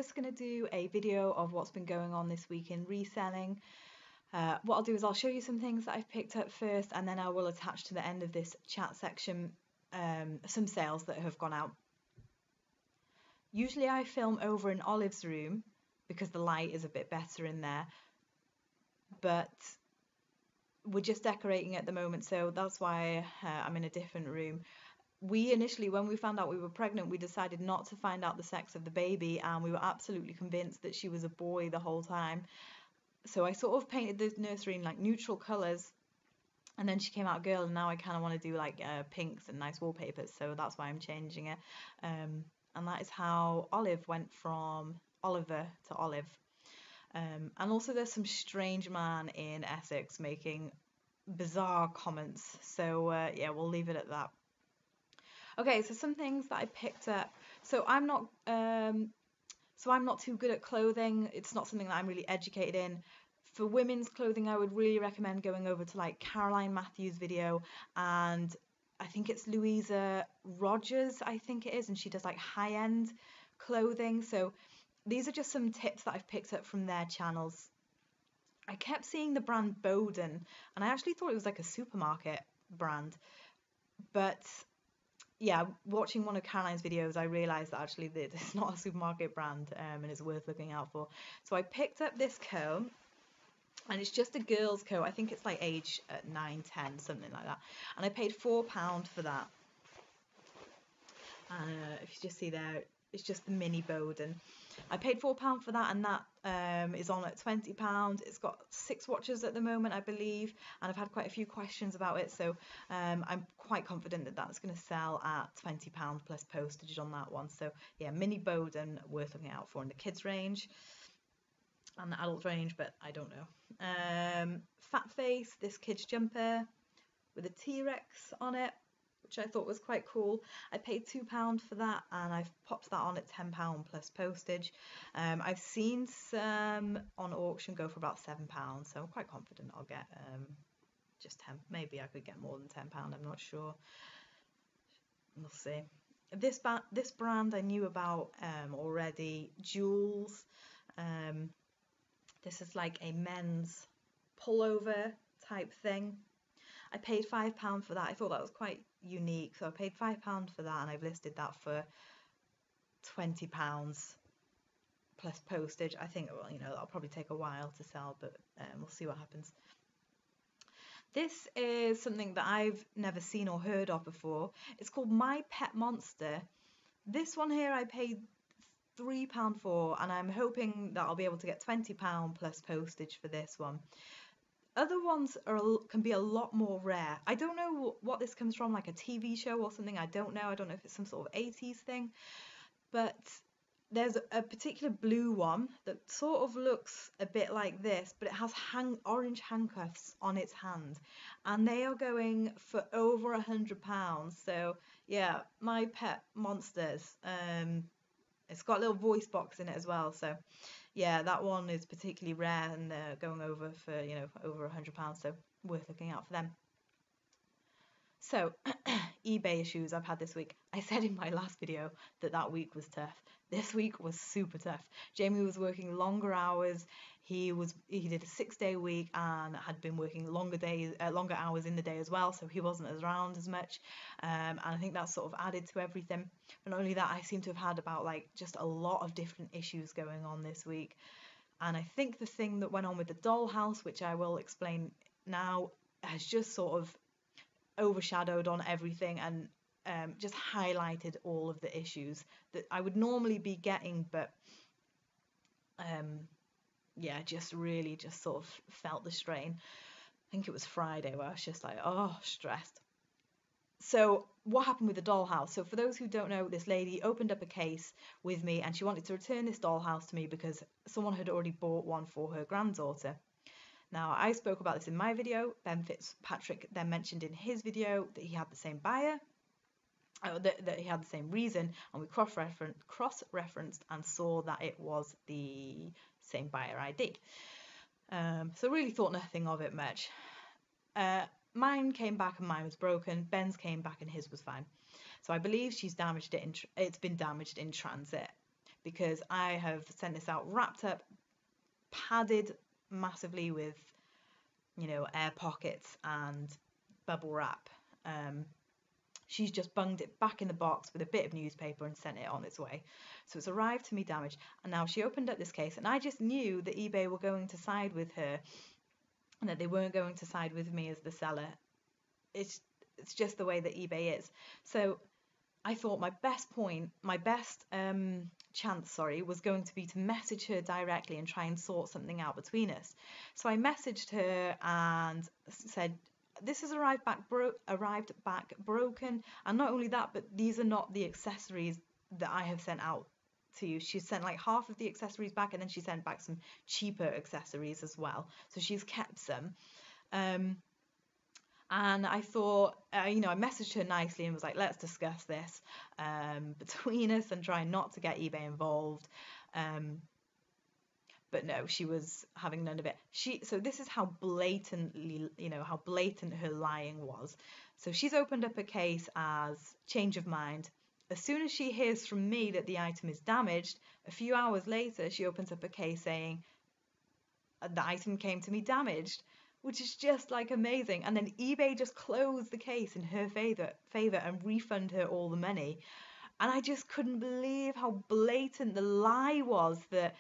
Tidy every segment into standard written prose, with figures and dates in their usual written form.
just going to do a video of what's been going on this week in reselling. What I'll do is I'll show you some things that I've picked up first, and then I will attach to the end of this chat section some sales that have gone out. Usually I film over in Olive's room because the light is a bit better in there, but we're just decorating at the moment, so that's why I'm in a different room. We initially, when we found out we were pregnant, we decided not to find out the sex of the baby, and we were absolutely convinced that she was a boy the whole time. So I sort of painted the nursery in like neutral colours, and then she came out a girl, and now I kind of want to do like pinks and nice wallpapers, so that's why I'm changing it. And that is how Olive went from Oliver to Olive. And also there's some strange man in Essex making bizarre comments, so yeah, we'll leave it at that. Okay, so some things that I picked up. So I'm not too good at clothing. It's not something that I'm really educated in. For women's clothing, I would really recommend going over to like Caroline Matthews' video, and I think it's Louisa Rogers, I think it is, and she does like high-end clothing. So these are just some tips that I've picked up from their channels. I kept seeing the brand Bowden, and I actually thought it was like a supermarket brand, but yeah, watching one of Caroline's videos, I realised that actually it's not a supermarket brand, and it's worth looking out for. So I picked up this coat, and it's just a girl's coat. I think it's like age 9, 10, something like that. And I paid £4 for that. If you just see there, it's just the mini Bowden. I paid £4 for that, and that is on at £20. It's got 6 watches at the moment, I believe, and I've had quite a few questions about it, so I'm quite confident that that's going to sell at £20 plus postage on that one. So yeah, mini Bowden, worth looking out for in the kids range and the adult range, but I don't know. Fat Face, this kid's jumper with a T-Rex on it, which I thought was quite cool. I paid £2 for that, and I've popped that on at £10 plus postage. I've seen some on auction go for about £7, so I'm quite confident I'll get just 10. Maybe I could get more than £10, I'm not sure. We'll see. This brand I knew about already, Jules. This is like a men's pullover type thing. I paid £5 for that. I thought that was quite unique, so I paid £5 for that, and I've listed that for £20 plus postage. I think, well, that'll probably take a while to sell, but we'll see what happens. This is something that I've never seen or heard of before. It's called My Pet Monster. This one here I paid £3 for, and I'm hoping that I'll be able to get £20 plus postage for this one. Other ones can be a lot more rare. I don't know what this comes from, like a TV show or something. I don't know if it's some sort of 80s thing, but there's a particular blue one that sort of looks a bit like this, but it has orange handcuffs on its hand, and they are going for over £100. So yeah, My Pet Monsters. It's got a little voice box in it as well, so yeah, that one is particularly rare, and they're going over for over £100, so worth looking out for them. So eBay issues I've had this week. I said in my last video that week was tough. This week was super tough. Jamie was working longer hours. He did a 6-day week and had been working longer hours in the day as well, so he wasn't around as much. And I think that sort of added to everything. But not only that, I seem to have had about just a lot of different issues going on this week. And I think the thing that went on with the dollhouse, which I will explain now, has just sort of overshadowed on everything, and just highlighted all of the issues that I would normally be getting, but yeah, just really just sort of felt the strain. I think it was Friday where I was just like, oh, stressed. So what happened with the dollhouse? So for those who don't know, this lady opened up a case with me, and she wanted to return this dollhouse to me because someone had already bought one for her granddaughter. Now, I spoke about this in my video. Ben Fitzpatrick then mentioned in his video that he had the same buyer, that he had the same reason, and we cross-referenced and saw that it was the same buyer ID. So really thought nothing of it much. Mine came back and mine was broken. Ben's came back and his was fine. So I believe she's damaged it. It's been damaged in transit. because I have sent this out wrapped up, padded massively with, air pockets and bubble wrap. She's just bunged it back in the box with a bit of newspaper and sent it on its way. So it's arrived to me damaged. And now she opened up this case, and I just knew that eBay were going to side with her and that they weren't going to side with me as the seller. It's just the way that eBay is. So I thought my best chance, was going to be to message her directly and try and sort something out between us. So I messaged her and said, this has arrived back broken, and not only that, but these are not the accessories that I have sent out to you. She sent like half of the accessories back, and then she sent back some cheaper accessories as well. So she's kept some. And I thought, I messaged her nicely and was like, let's discuss this between us and try not to get eBay involved. But no, she was having none of it. So this is how blatantly, how blatant her lying was. So she's opened up a case as change of mind. As soon as she hears from me that the item is damaged, a few hours later, she opens up a case saying the item came to me damaged, which is just like amazing. And then eBay just closed the case in her favor and refund her all the money. And I just couldn't believe how blatant the lie was, that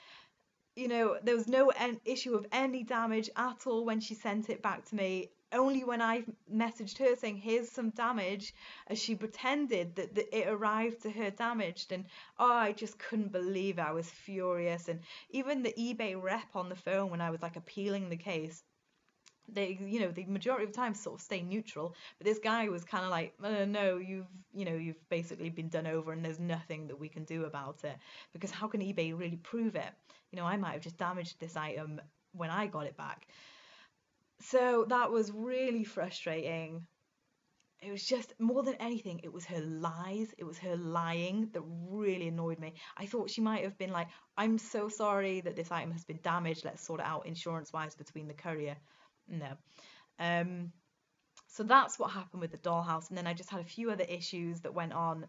there was no issue of any damage at all when she sent it back to me. Only when I messaged her saying, here's some damage, as she pretended that it arrived to her damaged. And I just couldn't believe it. I was furious. And even the eBay rep on the phone, when I was like appealing the case, they, the majority of the time sort of stay neutral, but this guy was kind of like, no, you've basically been done over and there's nothing that we can do about it, because how can eBay really prove it? I might have just damaged this item when I got it back. So that was really frustrating. It was just, more than anything, it was her lies, it was her lying that really annoyed me. I thought she might have been like, I'm so sorry that this item has been damaged, let's sort it out insurance-wise between the courier. No. So that's what happened with the dollhouse. And then I just had a few other issues that went on.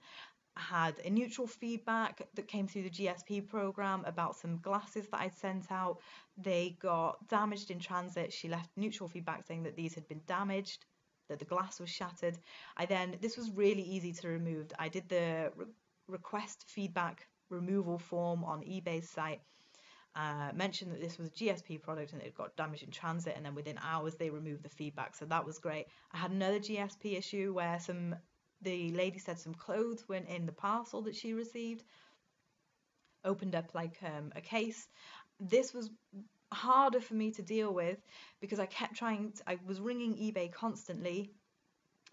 I had a neutral feedback that came through the GSP program about some glasses that I'd sent out. They got damaged in transit. She left neutral feedback saying that these had been damaged, that the glass was shattered. This was really easy to remove. I did the request feedback removal form on eBay's site. Mentioned that this was a GSP product and it got damaged in transit, and then within hours they removed the feedback, so that was great. I had another GSP issue where the lady said some clothes weren't in the parcel that she received. Opened up like a case. This was harder for me to deal with because I was ringing eBay constantly,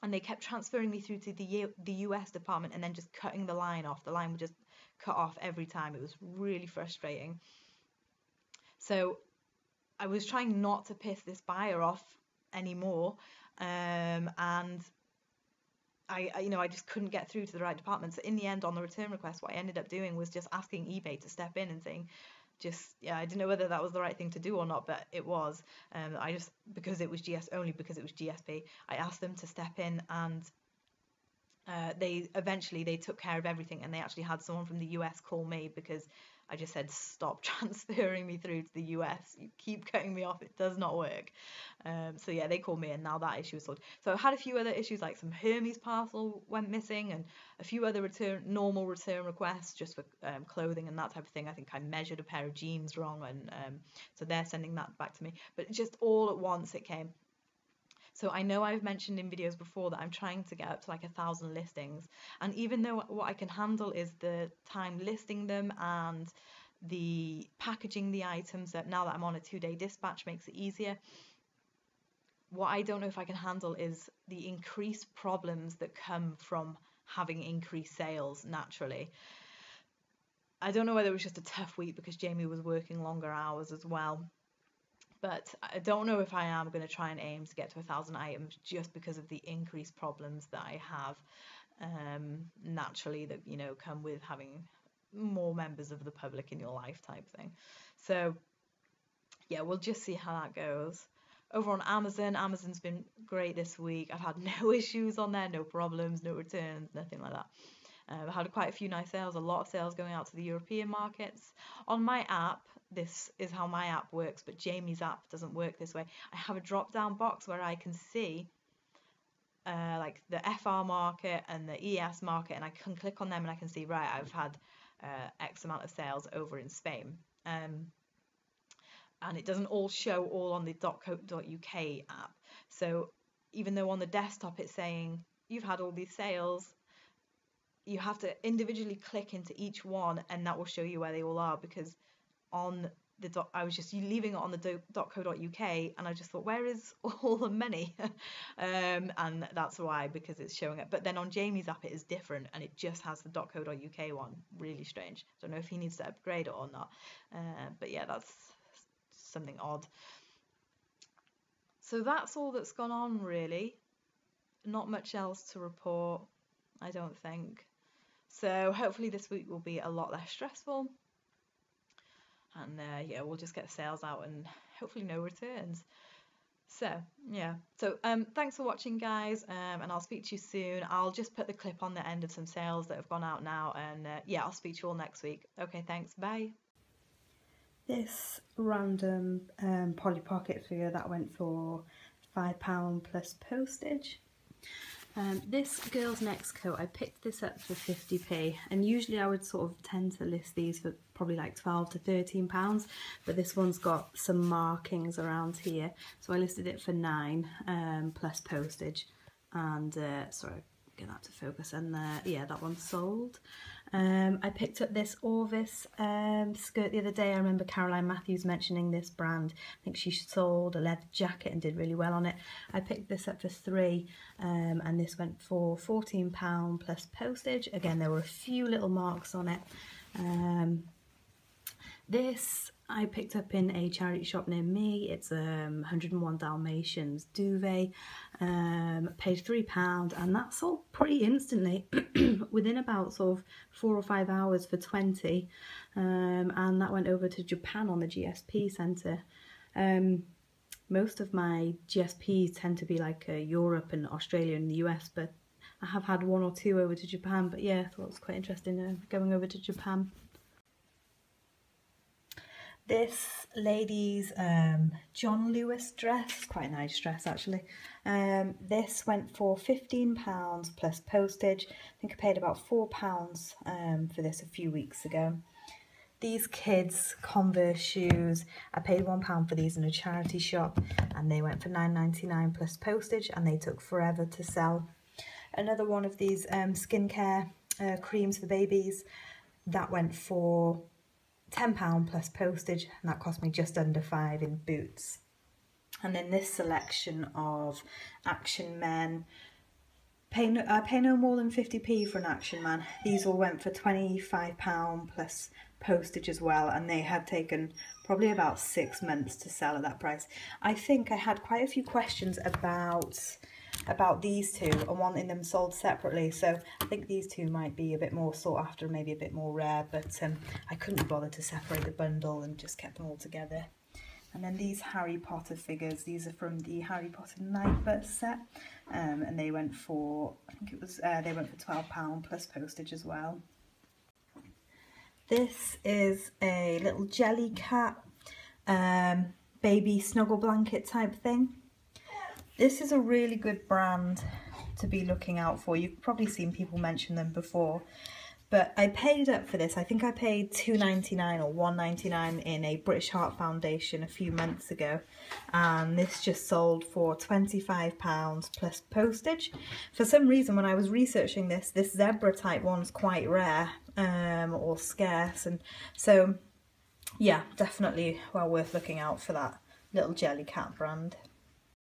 and they kept transferring me through to the US department and then just cutting the line off. The line would just cut off every time. It was really frustrating. So I was trying not to piss this buyer off anymore, and I just couldn't get through to the right department. So in the end, on the return request, what I ended up doing was just asking eBay to step in and saying, I didn't know whether that was the right thing to do or not, but it was. Because it was GSP, I asked them to step in, and they took care of everything, and they actually had someone from the US call me because I just said, stop transferring me through to the US. You keep cutting me off. It does not work. So yeah, they called me, and now that issue is sorted. So I had a few other issues, like some Hermes parcel went missing, and a few other normal return requests just for clothing and that type of thing. I think I measured a pair of jeans wrong, and so they're sending that back to me. But just all at once it came. So I know I've mentioned in videos before that I'm trying to get up to like 1,000 listings. And even though what I can handle is the time listing them and the packaging the items, that now that I'm on a 2-day dispatch makes it easier, what I don't know if I can handle is the increased problems that come from having increased sales naturally. I don't know whether it was just a tough week because Jamie was working longer hours as well. But I don't know if I am going to try and aim to get to 1,000 items just because of the increased problems that I have naturally that, come with having more members of the public in your life type thing. So yeah, we'll just see how that goes. Over on Amazon's been great this week. I've had no issues on there, no problems, no returns, nothing like that. I had quite a few nice sales, a lot of sales going out to the European markets. On my app, this is how my app works, but Jamie's app doesn't work this way. I have a drop down box where I can see like the FR market and the ES market, and I can click on them and I can see, right, I've had X amount of sales over in Spain. And it doesn't all show all on the .co.uk app. So even though on the desktop it's saying you've had all these sales, you have to individually click into each one and that will show you where they all are, because on the I was just leaving it on the .co.uk and I just thought, where is all the money? And that's why, because it's showing it. But then on Jamie's app it is different and it just has the .co.uk one. Really strange. Don't know if he needs to upgrade it or not. But yeah, that's something odd. So that's all that's gone on, really. Not much else to report, I don't think. So hopefully this week will be a lot less stressful. And yeah, we'll just get sales out and hopefully no returns. So yeah, so thanks for watching, guys, and I'll speak to you soon. I'll just put the clip on the end of some sales that have gone out now, and yeah, I'll speak to you all next week. Okay, thanks, bye. This random Polly Pocket figure that went for £5 plus postage. This girl's next coat, I picked this up for 50p, and usually I would sort of tend to list these for probably like 12 to 13 pounds, but this one's got some markings around here, so I listed it for 9 plus postage. And sorry, get that to focus, and yeah, that one's sold. I picked up this Orvis skirt the other day. I remember Caroline Matthews mentioning this brand. I think she sold a leather jacket and did really well on it. I picked this up for 3 and this went for £14 plus postage. Again, there were a few little marks on it. This I picked up in a charity shop near me. It's 101 Dalmatians duvet. Paid £3 and that sold pretty instantly within about sort of 4 or 5 hours for 20, and that went over to Japan on the GSP centre. Most of my GSPs tend to be like Europe and Australia and the US, but I have had 1 or 2 over to Japan. But yeah, I thought it was quite interesting going over to Japan. This lady's John Lewis dress, quite a nice dress actually. This went for £15 plus postage. I think I paid about £4 for this a few weeks ago. These kids' Converse shoes, I paid £1 for these in a charity shop and they went for £9.99 plus postage, and they took forever to sell. Another one of these skincare creams for babies, that went for £10 plus postage, and that cost me just under 5 in Boots. And then this selection of Action Men, I pay no more than 50p for an Action Man. These all went for £25 plus postage as well, and they had taken probably about 6 months to sell at that price. I think I had quite a few questions about these two and wanting them sold separately, so I think these two might be a bit more sought after, maybe a bit more rare, but I couldn't be bothered to separate the bundle and just kept them all together. And then these Harry Potter figures, these are from the Harry Potter Nightbird set, and they went for, I think it was, they went for £12 plus postage as well. This is a little jelly cat, baby snuggle blanket type thing. This is a really good brand to be looking out for. You've probably seen people mention them before, but I paid up for this. I think I paid £2.99 or £1.99 in a British Heart Foundation a few months ago, and this just sold for £25 plus postage. For some reason, when I was researching this zebra type one's quite rare or scarce, and so yeah, definitely well worth looking out for that little jelly cat brand.